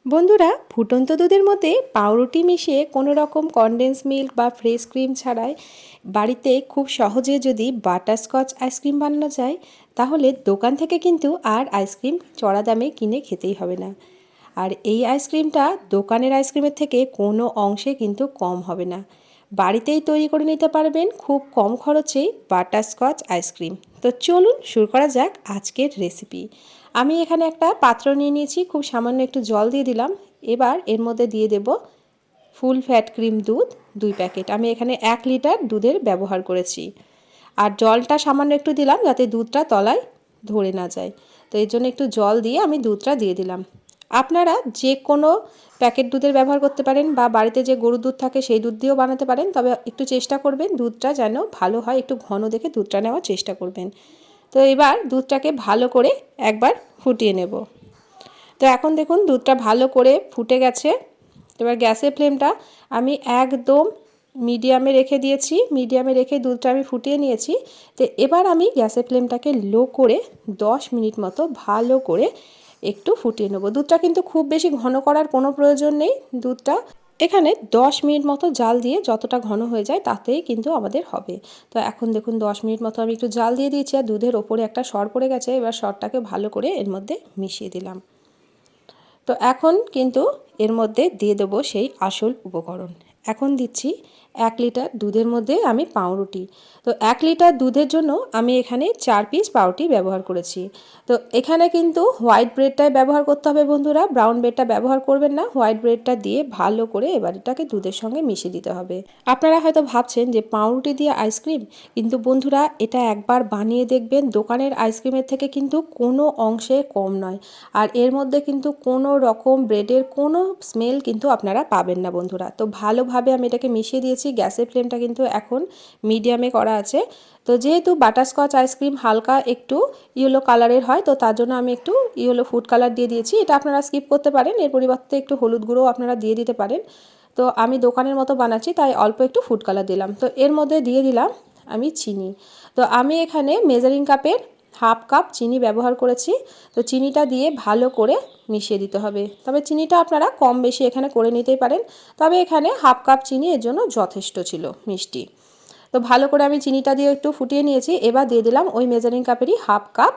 বন্ধুরা, ফুটন্ত দুধের মধ্যে পাউরুটি মিশিয়ে কোনো রকম কনডেন্স মিল্ক বা ফ্রেশ ক্রিম ছাড়াই বাড়িতে খুব সহজে যদি বাটারস্কচ আইসক্রিম বানানো যায়, তাহলে দোকান থেকে কিন্তু আর আইসক্রিম চড়া দামে কিনে খেতেই হবে না। আর এই আইসক্রিমটা দোকানের আইসক্রিমের থেকে কোনো অংশে কিন্তু কম হবে না। বাড়িতেই তৈরি করে নিতে পারবেন খুব কম খরচেই বাটারস্কচ আইসক্রিম। তো চলুন শুরু করা যাক আজকের রেসিপি। আমি এখানে একটা পাত্র নিয়ে নিয়েছি, খুব সামান্য একটু জল দিয়ে দিলাম। এবার এর মধ্যে দিয়ে দেব ফুল ফ্যাট ক্রিম দুধ 2 প্যাকেট। আমি এখানে 1 লিটার দুধের ব্যবহার করেছি। আর জলটা সামান্য একটু দিলাম যাতে দুধটা তলায় ধরে না যায়। তো এর জন্য একটু জল দিয়ে আমি দুধটা দিয়ে দিলাম। আপনারা যে কোনো প্যাকেট দুধের ব্যবহার করতে পারেন বা বাড়িতে যে গরুর দুধ থাকে সেই দুধ দিয়েও বানাতে পারেন, তবে একটু চেষ্টা করবেন দুধটা যেন ভালো হয়, একটু ঘন দেখে দুধটা নেওয়ার চেষ্টা করবেন। তো এবার দুধটাকে ভালো করে একবার ফুটিয়ে নেব। তো এখন দেখুন দুধটা ভালো করে ফুটে গেছে। এবার গ্যাসের ফ্লেমটা আমি একদম মিডিয়ামে রেখে দিয়েছি। মিডিয়ামে রেখে দুধটা আমি ফুটিয়ে নিয়েছি। তো এবার আমি গ্যাসের ফ্লেমটাকে লো করে 10 মিনিট মতো ভালো করে একটু ফুটিয়ে নেব। দুধটা কিন্তু খুব বেশি ঘন করার কোনো প্রয়োজন নেই। দুধটা এখানে 10 মিনিট মতো জাল দিয়ে যতটা ঘন হয়ে যায় তাতেই কিন্তু আমাদের হবে। তো এখন দেখুন 10 মিনিট মতো আমি একটু জাল দিয়ে দিয়েছি আর দুধের ওপরে একটা সর পড়ে গেছে। এবার সরটাকে ভালো করে এর মধ্যে মিশিয়ে দিলাম। তো এখন কিন্তু এর মধ্যে দিয়ে দেবো সেই আসল উপকরণ। এখন দিচ্ছি 1 লিটার দুধের মধ্যে আমি পাউরুটি। তো 1 লিটার দুধের জন্য আমি এখানে 4 পিস পাউরুটি ব্যবহার করেছি। তো এখানে কিন্তু হোয়াইট ব্রেডটাই ব্যবহার করতে হবে বন্ধুরা, ব্রাউন ব্রেডটা ব্যবহার করবেন না। হোয়াইট ব্রেডটা দিয়ে ভালো করে এবার এটাকে দুধের সঙ্গে মিশিয়ে দিতে হবে। আপনারা হয়তো ভাবছেন যে পাউরুটি দিয়ে আইসক্রিম, কিন্তু বন্ধুরা এটা একবার বানিয়ে দেখবেন, দোকানের আইসক্রিমের থেকে কিন্তু কোনো অংশে কম নয়। আর এর মধ্যে কিন্তু কোনো রকম ব্রেডের কোনো স্মেল কিন্তু আপনারা পাবেন না বন্ধুরা। তো ভালোভাবে আমি এটাকে মিশিয়ে দিয়েছি। গ্যাসের ফ্লেমটা কিন্তু এখন মিডিয়ামে করা আছে। তো যেহেতু বাটারস্কচ আইসক্রিম হালকা একটু ইয়েলো কালারের হয়, তো তার জন্য আমি একটু ইয়েলো ফুড কালার দিয়ে দিয়েছি। এটা আপনারা স্কিপ করতে পারেন, এর পরিবর্তে একটু হলুদ গুঁড়ো আপনারা দিয়ে দিতে পারেন। তো আমি দোকানের মতো বানাচ্ছি তাই অল্প একটু ফুড কালার দিলাম। তো এর মধ্যে দিয়ে দিলাম আমি চিনি। তো আমি এখানে মেজারিং কাপের হাফ কাপ চিনি ব্যবহার করেছি। তো চিনিটা দিয়ে ভালো করে মিশিয়ে দিতে হবে। তবে চিনিটা আপনারা কম বেশি এখানে করে নিতেই পারেন, তবে এখানে হাফ কাপ চিনি এর জন্য যথেষ্ট ছিল মিষ্টি। তো ভালো করে আমি চিনিটা দিয়ে একটু ফুটিয়ে নিয়েছি। এবার দিয়ে দিলাম ওই মেজারিং কাপেরই হাফ কাপ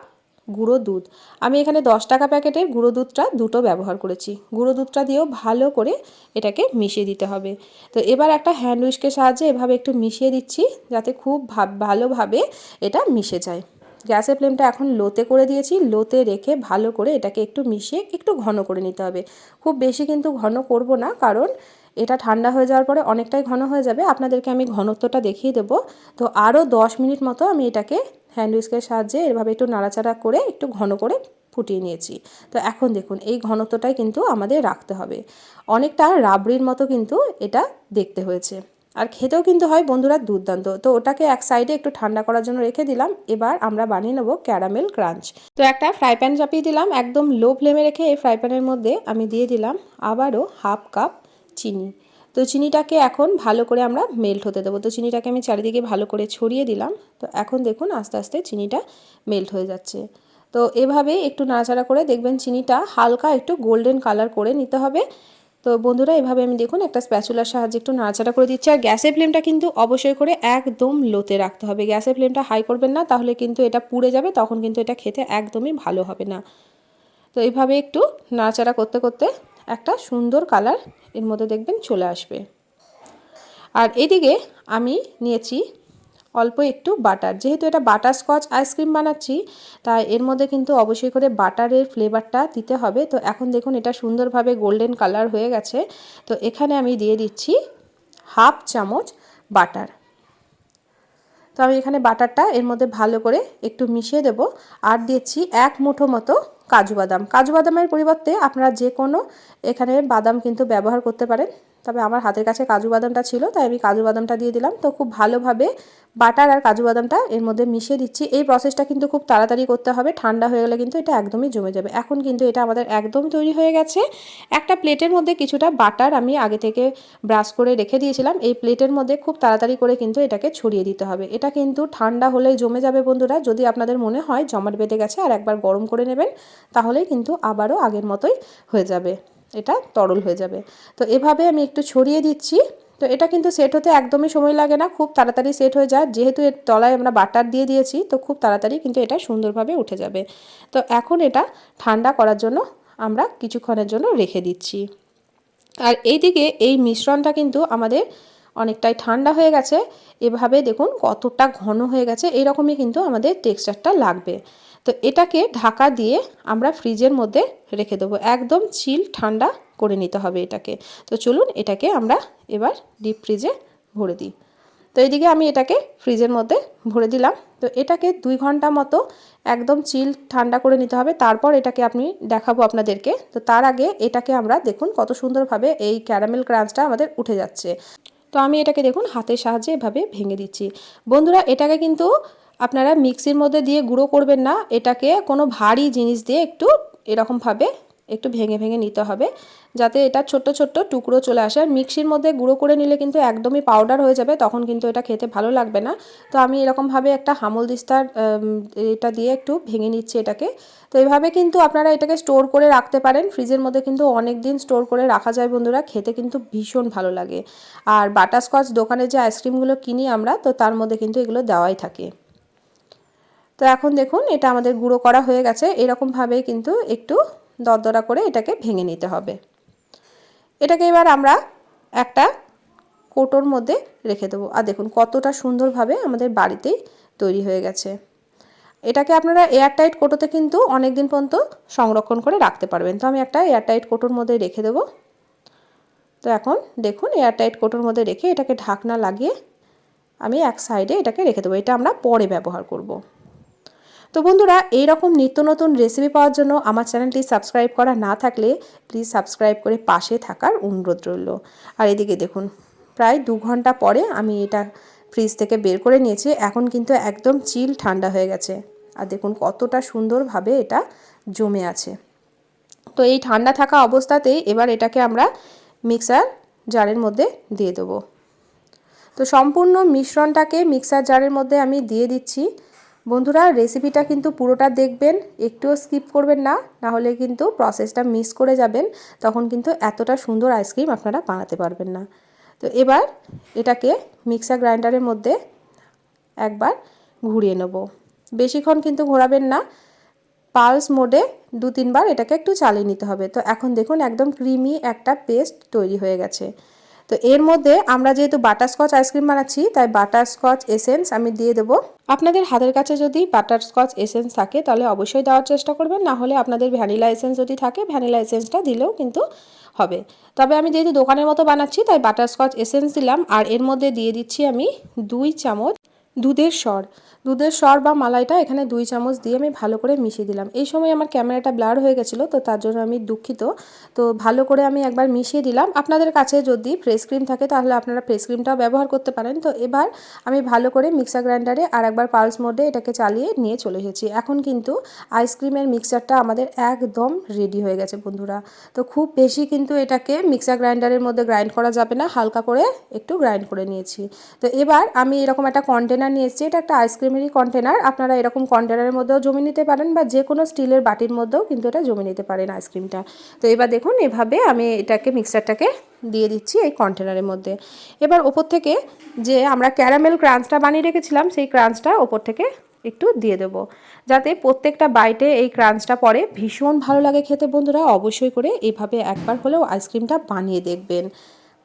গুঁড়ো দুধ। আমি এখানে 10 টাকা প্যাকেটের গুঁড়ো দুধটা দুটো ব্যবহার করেছি। গুঁড়ো দুধটা দিয়েও ভালো করে এটাকে মিশিয়ে দিতে হবে। তো এবার একটা হ্যান্ড উইস্কের সাহায্যে এভাবে একটু মিশিয়ে দিচ্ছি যাতে খুব ভালোভাবে এটা মিশে যায়। গ্যাসের ফ্লেমটা এখন লোতে করে দিয়েছি। লোতে রেখে ভালো করে এটাকে একটু মিশিয়ে একটু ঘন করে নিতে হবে। খুব বেশি কিন্তু ঘন করব না, কারণ এটা ঠান্ডা হয়ে যাওয়ার পরে অনেকটাই ঘন হয়ে যাবে। আপনাদেরকে আমি ঘনত্বটা দেখিয়ে দেবো। তো আরও 10 মিনিট মতো আমি এটাকে হ্যান্ড উইস্কের সাহায্যে এভাবে একটু নাড়াচাড়া করে একটু ঘন করে ফুটিয়ে নিয়েছি। তো এখন দেখুন এই ঘনত্বটাই কিন্তু আমাদের রাখতে হবে। অনেকটা রাবড়ির মতো কিন্তু এটা দেখতে হয়েছে। আর খেতেও কিন্তু হয় বন্ধুরা দুর্দান্ত। তো ওটাকে এক সাইডে একটু ঠান্ডা করার জন্য রেখে দিলাম। এবার আমরা বানিয়ে নেব ক্যারামেল ক্রাঞ্চ। তো একটা ফ্রাই প্যান চাপিয়ে দিলাম, একদম লো ফ্লেমে রেখে এই ফ্রাই প্যানের মধ্যে আমি দিয়ে দিলাম আবারও হাফ কাপ চিনি। তো চিনিটাকে এখন ভালো করে আমরা মেল্ট হতে দেবো। তো চিনিটাকে আমি চারিদিকে ভালো করে ছড়িয়ে দিলাম। তো এখন দেখুন আস্তে আস্তে চিনিটা মেল্ট হয়ে যাচ্ছে। তো এভাবে একটু নাড়াচাড়া করে দেখবেন চিনিটা হালকা একটু গোল্ডেন কালার করে নিতে হবে। তো বন্ধুরা এভাবে আমি দেখুন একটা স্প্যাচুলার সাহায্যে একটু নাড়াচাড়া করে দিচ্ছি। আর গ্যাসের ফ্লেমটা কিন্তু অবশ্যই করে একদম লোতে রাখতে হবে। গ্যাসের ফ্লেমটা হাই করবেন না, তাহলে কিন্তু এটা পুড়ে যাবে, তখন কিন্তু এটা খেতে একদমই ভালো হবে না। তো এইভাবে একটু নাড়াচাড়া করতে করতে একটা সুন্দর কালার এর মধ্যে দেখবেন চলে আসবে। আর এদিকে আমি নিয়েছি অল্প একটু বাটার। যেহেতু এটা বাটারস্কচ আইসক্রিম বানাচ্ছি, তাই এর মধ্যে কিন্তু অবশ্যই করে বাটারের ফ্লেভারটা দিতে হবে। তো এখন দেখুন এটা সুন্দরভাবে গোল্ডেন কালার হয়ে গেছে। তো এখানে আমি দিয়ে দিচ্ছি হাফ চামচ বাটার। তো আমি এখানে বাটারটা এর মধ্যে ভালো করে একটু মিশিয়ে দেব। আর দিচ্ছি 1 মুঠো মতো কাজু বাদাম। কাজু বাদামের পরিবর্তে আপনারা যে কোনো এখানে বাদাম কিন্তু ব্যবহার করতে পারেন, তবে আমার হাতের কাছে কাজু বাদামটা ছিল তাই আমি কাজু বাদামটা দিয়ে দিলাম। তো খুব ভালোভাবে বাটার আর কাজু বাদামটা এর মধ্যে মিশিয়ে দিচ্ছি। এই প্রসেসটা কিন্তু খুব তাড়াতাড়ি করতে হবে, ঠান্ডা হয়ে গেলে কিন্তু এটা একদমই জমে যাবে। এখন কিন্তু এটা আমাদের একদম তৈরি হয়ে গেছে। একটা প্লেটের মধ্যে কিছুটা বাটার আমি আগে থেকে ব্রাশ করে রেখে দিয়েছিলাম। এই প্লেটের মধ্যে খুব তাড়াতাড়ি করে কিন্তু এটাকে ছড়িয়ে দিতে হবে। এটা কিন্তু ঠান্ডা হলেই জমে যাবে বন্ধুরা। যদি আপনাদের মনে হয় জমাট বেঁধে গেছে আর একবার গরম করে নেবেন, তাহলেই কিন্তু আবারও আগের মতোই হয়ে যাবে। এটা তরল হয়ে যাবে। তো এভাবে আমি একটু ছড়িয়ে দিচ্ছি। তো এটা কিন্তু সেট হতে একদমই সময় লাগে না, খুব তাড়াতাড়ি সেট হয়ে যায়, যেহেতু এর তলায় আমরা বাটার দিয়ে দিয়েছি তো খুব তাড়াতাড়ি কিন্তু এটা সুন্দরভাবে উঠে যাবে। তো এখন এটা ঠান্ডা করার জন্য আমরা কিছুক্ষণের জন্য রেখে দিচ্ছি। আর এইদিকে এই মিশ্রণটা কিন্তু আমাদের অনেকটাই ঠান্ডা হয়ে গেছে। এভাবে দেখুন কতটা ঘন হয়ে গেছে, এরকমই কিন্তু আমাদের টেক্সচারটা লাগবে। তো এটাকে ঢাকা দিয়ে আমরা ফ্রিজের মধ্যে রেখে দেবো, একদম চিল ঠান্ডা করে নিতে হবে এটাকে। তো চলুন এটাকে আমরা এবার ডিপ ফ্রিজে ভরে দিই। তো এইদিকে আমি এটাকে ফ্রিজের মধ্যে ভরে দিলাম। তো এটাকে 2 ঘন্টা মতো একদম চিল ঠান্ডা করে নিতে হবে, তারপর এটাকে আমি দেখাবো আপনাদেরকে। তো তার আগে এটাকে আমরা দেখুন কত সুন্দরভাবে এই ক্যারামেল ক্রাঞ্চটা আমাদের উঠে যাচ্ছে। তো আমি এটাকে দেখুন হাতের সাহায্যে এভাবে ভেঙে দিচ্ছি। বন্ধুরা এটাকে কিন্তু আপনারা মিক্সির মধ্যে দিয়ে গুঁড়ো করবেন না, এটাকে কোনো ভারী জিনিস দিয়ে একটু এরকমভাবে একটু ভেঙে ভেঙে নিতে হবে, যাতে এটা ছোট্ট ছোট্ট টুকরো চলে আসে। আর মিক্সির মধ্যে গুঁড়ো করে নিলে কিন্তু একদমই পাউডার হয়ে যাবে, তখন কিন্তু এটা খেতে ভালো লাগবে না। তো আমি এরকমভাবে একটা হামলদিস্তার এটা দিয়ে একটু ভেঙে নিচ্ছি এটাকে। তো এইভাবে কিন্তু আপনারা এটাকে স্টোর করে রাখতে পারেন, ফ্রিজের মধ্যে কিন্তু অনেক দিন স্টোর করে রাখা যায় বন্ধুরা, খেতে কিন্তু ভীষণ ভালো লাগে। আর বাটারস্কচ দোকানে যে আইসক্রিমগুলো কিনি আমরা, তো তার মধ্যে কিন্তু এগুলো দেওয়াই থাকে। তো এখন দেখুন এটা আমাদের গুঁড়ো করা হয়ে গেছে, এরকমভাবেই কিন্তু একটু দরদরা করে এটাকে ভেঙে নিতে হবে। এটাকে এবার আমরা একটা কৌটোর মধ্যে রেখে দেবো। আর দেখুন কতটা সুন্দরভাবে আমাদের বাড়িতেই তৈরি হয়ে গেছে। এটাকে আপনারা এয়ারটাইট কৌটোতে কিন্তু অনেক দিন পর্যন্ত সংরক্ষণ করে রাখতে পারবেন। তো আমি একটা এয়ারটাইট কৌটোর মধ্যে রেখে দেবো। তো এখন দেখুন এয়ারটাইট কৌটোর মধ্যে রেখে এটাকে ঢাকনা লাগিয়ে আমি এক সাইডে এটাকে রেখে দেবো, এটা আমরা পরে ব্যবহার করব। তো বন্ধুরা এইরকম নিত্য নতুন রেসিপি পাওয়ার জন্য আমার চ্যানেলটি সাবস্ক্রাইব করা না থাকলে প্লিজ সাবস্ক্রাইব করে পাশে থাকার অনুরোধ রইল। আর এদিকে দেখুন প্রায় 2 ঘন্টা পরে আমি এটা ফ্রিজ থেকে বের করে নিয়েছি, এখন কিন্তু একদম চিল ঠান্ডা হয়ে গেছে। আর দেখুন কতটা সুন্দরভাবে এটা জমে আছে। তো এই ঠান্ডা থাকা অবস্থাতেই এবার এটাকে আমরা মিক্সার জারের মধ্যে দিয়ে দেবো। তো সম্পূর্ণ মিশ্রণটাকে মিক্সার জারের মধ্যে আমি দিয়ে দিচ্ছি। বন্ধুরা রেসিপিটা কিন্তু পুরোটা দেখবেন, একটুও স্কিপ করবেন না, নাহলে কিন্তু প্রসেসটা মিস করে যাবেন, তখন কিন্তু এতটা সুন্দর আইসক্রিম আপনারা বানাতে পারবেন না। তো এবার এটাকে মিক্সার গ্রাইন্ডারের মধ্যে একবার ঘুরিয়ে নেব, বেশিক্ষণ কিন্তু ঘোরাবেন না, পালস মোডে 2-3 বার এটাকে একটু চালিয়ে নিতে হবে। তো এখন দেখুন একদম ক্রিমি একটা পেস্ট তৈরি হয়ে গেছে। তো এর মধ্যে আমরা যেহেতু বাটারস্কচ আইসক্রিম বানাচ্ছি, তাই বাটারস্কচ এসেন্স আমি দিয়ে দেবো। আপনাদের হাতের কাছে যদি বাটারস্কচ এসেন্স থাকে তাহলে অবশ্যই দেওয়ার চেষ্টা করবেন, না হলে আপনাদের ভ্যানিলা এসেন্স যদি থাকে ভ্যানিলা এসেন্সটা দিলেও কিন্তু হবে। তবে আমি যেহেতু দোকানের মতো বানাচ্ছি তাই বাটারস্কচ এসেন্স দিলাম। আর এর মধ্যে দিয়ে দিচ্ছি আমি 2 চামচ দুধের স্বর বা মালাইটা এখানে 2 চামচ দিয়ে আমি ভালো করে মিশিয়ে দিলাম। এই সময় আমার ক্যামেরাটা ব্লার হয়ে গেছিলো, তো তার জন্য আমি দুঃখিত। তো ভালো করে আমি একবার মিশিয়ে দিলাম। আপনাদের কাছে যদি ফ্রেশ ক্রিম থাকে তাহলে আপনারা ফ্রেশ ক্রিমটাও ব্যবহার করতে পারেন। তো এবার আমি ভালো করে মিক্সার গ্রাইন্ডারে আর একবার পালস মোডে এটাকে চালিয়ে নিয়ে চলে এসেছি। এখন কিন্তু আইসক্রিমের মিক্সচারটা আমাদের একদম রেডি হয়ে গেছে বন্ধুরা। তো খুব বেশি কিন্তু এটাকে মিক্সার গ্রাইন্ডারের মধ্যে গ্রাইন্ড করা যাবে না, হালকা করে একটু গ্রাইন্ড করে নিয়েছি। তো এবার আমি এরকম একটা কন্টেনার নিয়ে এসেছি, এটা একটা আইসক্রিমেরই কন্টেনার, আপনারা এরকম কন্টেনারের মধ্যেও জমে নিতে পারেন বা যে কোনো স্টিলের বাটির মধ্যেও কিন্তু এটা জমে নিতে পারেন আইসক্রিমটা। তো এবার দেখুন এভাবে আমি এটাকে মিক্সচারটাকে দিয়ে দিচ্ছি এই কন্টেনারের মধ্যে। এবার ওপর থেকে যে আমরা ক্যারামেল ক্রাঞ্চটা বানিয়ে রেখেছিলাম সেই ক্রাঞ্চটা ওপর থেকে একটু দিয়ে দেবো, যাতে প্রত্যেকটা বাইটে এই ক্রাঞ্চটা পড়ে। ভীষণ ভালো লাগে খেতে বন্ধুরা, অবশ্যই করে এভাবে একবার হলেও আইসক্রিমটা বানিয়ে দেখবেন।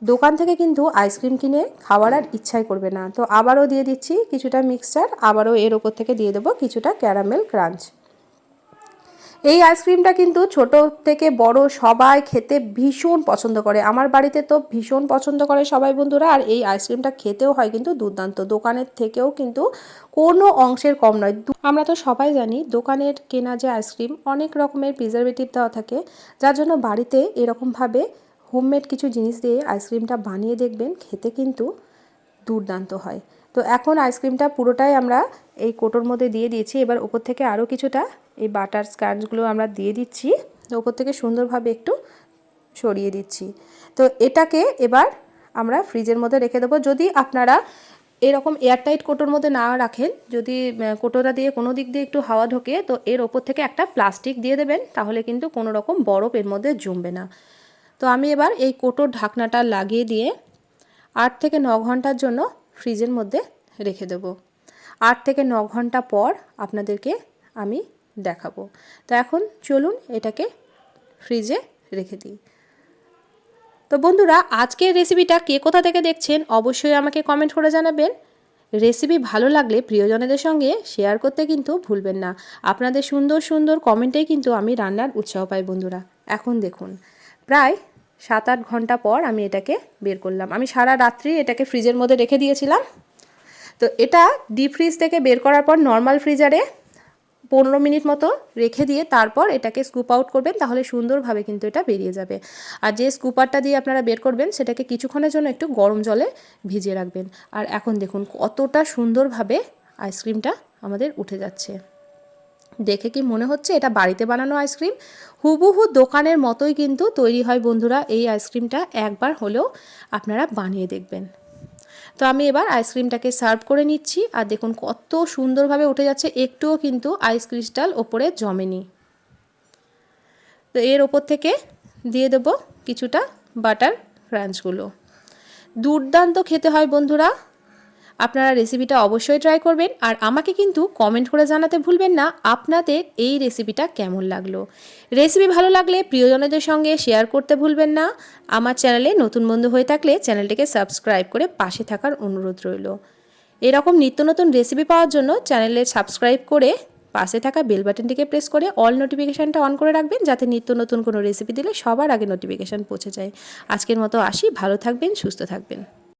দোকান থেকে কিন্তু আইসক্রিম কিনে খাওয়ার আর ইচ্ছাই করবে না। তো আবারও দিয়ে দিচ্ছি কিছুটা মিক্সচার, আবারও এর ওপর থেকে দিয়ে দেবো কিছুটা ক্যারামেল ক্রাঞ্চ। এই আইসক্রিমটা কিন্তু ছোট থেকে বড় সবাই খেতে ভীষণ পছন্দ করে, আমার বাড়িতে তো ভীষণ পছন্দ করে সবাই বন্ধুরা। আর এই আইসক্রিমটা খেতেও হয় কিন্তু দুর্দান্ত, দোকানের থেকেও কিন্তু কোনো অংশের কম নয়। আমরা তো সবাই জানি দোকানের কেনা যে আইসক্রিম অনেক রকমের প্রিজারভেটিভ দেওয়া থাকে, যার জন্য বাড়িতে এরকমভাবে হোমমেড কিছু জিনিস দিয়ে আইসক্রিমটা বানিয়ে দেখবেন, খেতে কিন্তু দুর্দান্ত হয়। তো এখন আইসক্রিমটা পুরোটাই আমরা এই কোটোর মধ্যে দিয়ে দিয়েছি। এবার ওপর থেকে আরও কিছুটা এই বাটার স্ক্রাঞ্চগুলো আমরা দিয়ে দিচ্ছি, তো ওপর থেকে সুন্দরভাবে একটু সরিয়ে দিচ্ছি। তো এটাকে এবার আমরা ফ্রিজের মধ্যে রেখে দেবো। যদি আপনারা এরকম এয়ারটাইট কোটোর মধ্যে না রাখেন, যদি কোটোটা দিয়ে কোনো দিক দিয়ে একটু হাওয়া ঢোকে, তো এর ওপর থেকে একটা প্লাস্টিক দিয়ে দেবেন, তাহলে কিন্তু কোনো রকম বরফ এর মধ্যে জমবে না। তো আমি এবার এই কৌটোর ঢাকনাটা লাগিয়ে দিয়ে 8 থেকে 9 ঘন্টার জন্য ফ্রিজের মধ্যে রেখে দেবো। 8 থেকে 9 ঘন্টা পর আপনাদেরকে আমি দেখাবো। তো এখন চলুন এটাকে ফ্রিজে রেখে দিই। তো বন্ধুরা, আজকের রেসিপিটা কে কোথা থেকে দেখছেন অবশ্যই আমাকে কমেন্ট করে জানাবেন। রেসিপি ভালো লাগলে প্রিয়জনদের সঙ্গে শেয়ার করতে কিন্তু ভুলবেন না। আপনাদের সুন্দর সুন্দর কমেন্টেই কিন্তু আমি রান্নার উৎসাহ পাই বন্ধুরা। এখন দেখুন প্রায় 7-8 ঘন্টা পর আমি এটাকে বের করলাম। আমি সারা রাত্রি এটাকে ফ্রিজের মধ্যে রেখে দিয়েছিলাম। তো এটা ডিপ ফ্রিজ থেকে বের করার পর নর্মাল ফ্রিজারে 15 মিনিট মতো রেখে দিয়ে তারপর এটাকে স্কুপ আউট করবেন, তাহলে সুন্দরভাবে কিন্তু এটা বেরিয়ে যাবে। আর যে স্কুপারটা দিয়ে আপনারা বের করবেন সেটাকে কিছুক্ষণের জন্য একটু গরম জলে ভিজিয়ে রাখবেন। আর এখন দেখুন কতটা সুন্দরভাবে আইসক্রিমটা আমাদের উঠে যাচ্ছে। দেখে কি মনে হচ্ছে এটা বাড়িতে বানানো আইসক্রিম? হুবহু দোকানের মতোই কিন্তু তৈরি হয় বন্ধুরা। এই আইসক্রিমটা একবার হলেও আপনারা বানিয়ে দেখবেন। তো আমি এবার আইসক্রিমটাকে সার্ভ করে নিচ্ছি। আর দেখুন কত সুন্দরভাবে উঠে যাচ্ছে, একটুও কিন্তু আইস ক্রিস্টাল ওপরে জমেনি। তো এর ওপর থেকে দিয়ে দেবো কিছুটা বাটার ক্রাঞ্চগুলো। দুর্দান্ত খেতে হয় বন্ধুরা। আপনারা রেসিপিটা অবশ্যই ট্রাই করবেন। আর আমাকে কিন্তু কমেন্ট করে জানাতে ভুলবেন না আপনাদের এই রেসিপিটা কেমন লাগলো। রেসিপি ভালো লাগলে প্রিয়জনদের সঙ্গে শেয়ার করতে ভুলবেন না। আমার চ্যানেলে নতুন বন্ধু হয়ে থাকলে চ্যানেলটিকে সাবস্ক্রাইব করে পাশে থাকার অনুরোধ রইল। এরকম নিত্য নতুন রেসিপি পাওয়ার জন্য চ্যানেলে সাবস্ক্রাইব করে পাশে থাকা বেল বাটনটিকে প্রেস করে অল নোটিফিকেশানটা অন করে রাখবেন, যাতে নিত্য নতুন কোনো রেসিপি দিলে সবার আগে নোটিফিকেশান পৌঁছে যায়। আজকের মতো আসি, ভালো থাকবেন, সুস্থ থাকবেন।